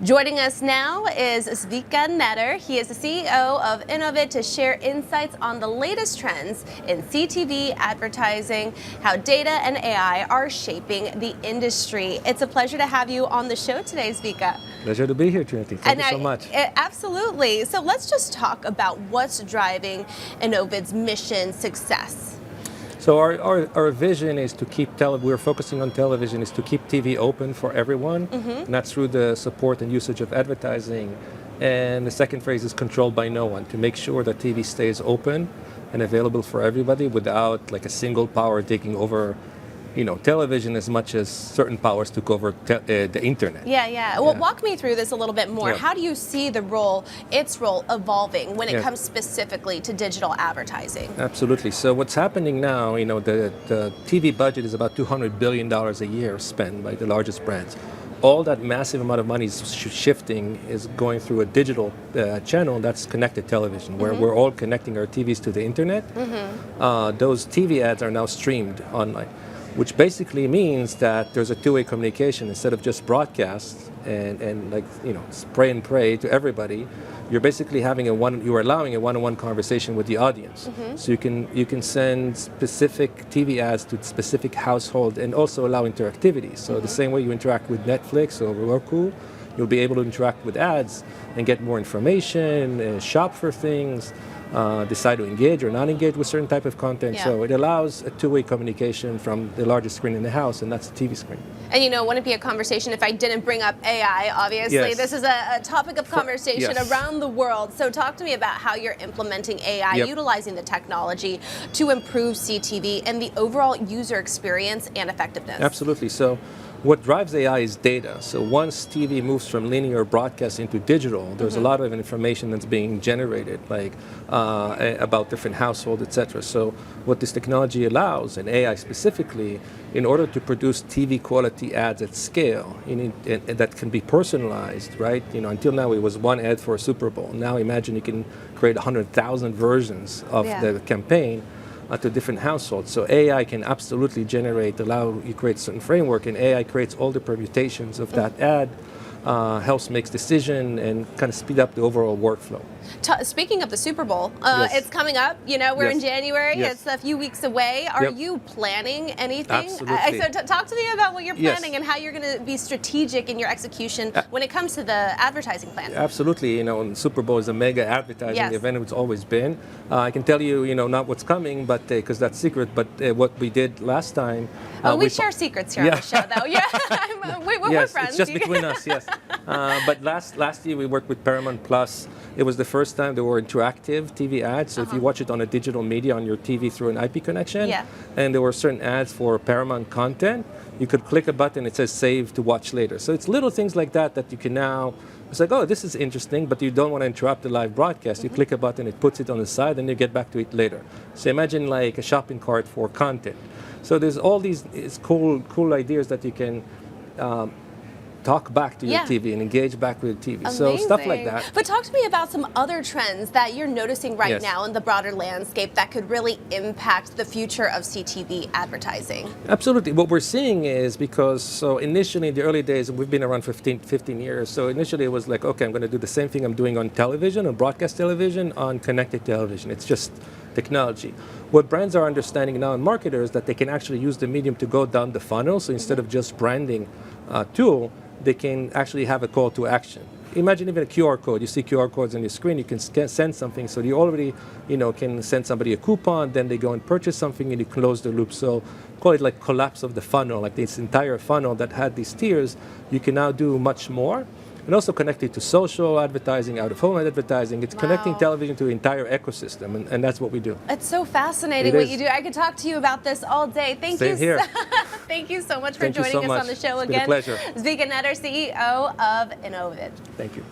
Joining us now is Zvika. He is the CEO of Innovid to share insights on the latest trends in CTV advertising, how data and AI are shaping the industry. It's a pleasure to have you on the show today, Zvika. Pleasure to be here, Trinity. Thank you so much. Absolutely. So let's just talk about what's driving Innovid's mission success. So our vision is to keep we're focusing on television, is to keep TV open for everyone, and that's through the support and usage of advertising. And the second phrase is controlled by no one, to make sure that TV stays open and available for everybody without like a single power taking over, television as much as certain powers took over the internet. Yeah. Well, walk me through this a little bit more. Yeah. How do you see its role evolving when it comes specifically to digital advertising? Absolutely. So what's happening now, the TV budget is about $200 billion a year spent by the largest brands. All that massive amount of money is shifting, is going through a digital channel that's connected television, where we're all connecting our TVs to the internet. Those TV ads are now streamed online, which basically means that there's a two-way communication. Instead of just broadcast and spray and pray to everybody, you're basically you're allowing a one-on-one conversation with the audience. So you can send specific TV ads to specific household and also allow interactivity. So the same way you interact with Netflix or Roku, you'll be able to interact with ads and get more information, shop for things, decide to engage or not engage with certain type of content. Yeah. So it allows a two-way communication from the largest screen in the house, and that's the TV screen. And wouldn't it be a conversation if I didn't bring up AI, obviously? Yes. This is a topic of conversation around the world. So talk to me about how you're implementing AI, utilizing the technology to improve CTV and the overall user experience and effectiveness. Absolutely. So what drives AI is data. So once TV moves from linear broadcast into digital, there's a lot of information that's being generated, like about different households, etc. So what this technology allows, and AI specifically, in order to produce TV quality ads at scale, that can be personalized, right? Until now it was one ad for a Super Bowl. Now imagine you can create 100,000 versions of the campaign to different households. So AI can absolutely allow you create a certain framework, and AI creates all the permutations of that ad, helps make decision and kind of speed up the overall workflow. Speaking of the Super Bowl, it's coming up. We're in January. It's a few weeks away. Are you planning anything? Absolutely. So talk to me about what you're planning and how you're going to be strategic in your execution when it comes to the advertising plan. Absolutely. And Super Bowl is a mega advertising event. It's always been. I can tell you, not what's coming, but because that's secret. But what we did last time. We share secrets here on the show, though. Yeah, we're friends. It's just between us. Yes. But last year we worked with Paramount Plus. It was the first time there were interactive TV ads. So if you watch it on a digital media on your TV through an IP connection, and there were certain ads for Paramount content, you could click a button, it says save to watch later. So it's little things like that you can now, it's like, oh, this is interesting, but you don't want to interrupt the live broadcast. You click a button, it puts it on the side, and you get back to it later. So imagine like a shopping cart for content. So there's all these cool ideas that you can talk back to your TV and engage back with the TV. Amazing. So stuff like that. But talk to me about some other trends that you're noticing right now in the broader landscape that could really impact the future of CTV advertising. Absolutely. What we're seeing is initially in the early days, we've been around 15 years. So initially it was like, okay, I'm going to do the same thing I'm doing on television, on broadcast television, on connected television. It's just technology. What brands are understanding now, and marketers, that they can actually use the medium to go down the funnel. So instead of just branding a tool, they can actually have a call to action. Imagine even a QR code. You see QR codes on your screen, you can send something. So you already, can send somebody a coupon, then they go and purchase something and you close the loop. So call it like collapse of the funnel, like this entire funnel that had these tiers, you can now do much more. And also connected to social advertising, out-of-home advertising. It's connecting television to the entire ecosystem, and that's what we do. It's so fascinating what you do. I could talk to you about this all day. Thank you so much for joining us on the show again. It's been a pleasure. Zvika, CEO of Innovid. Thank you.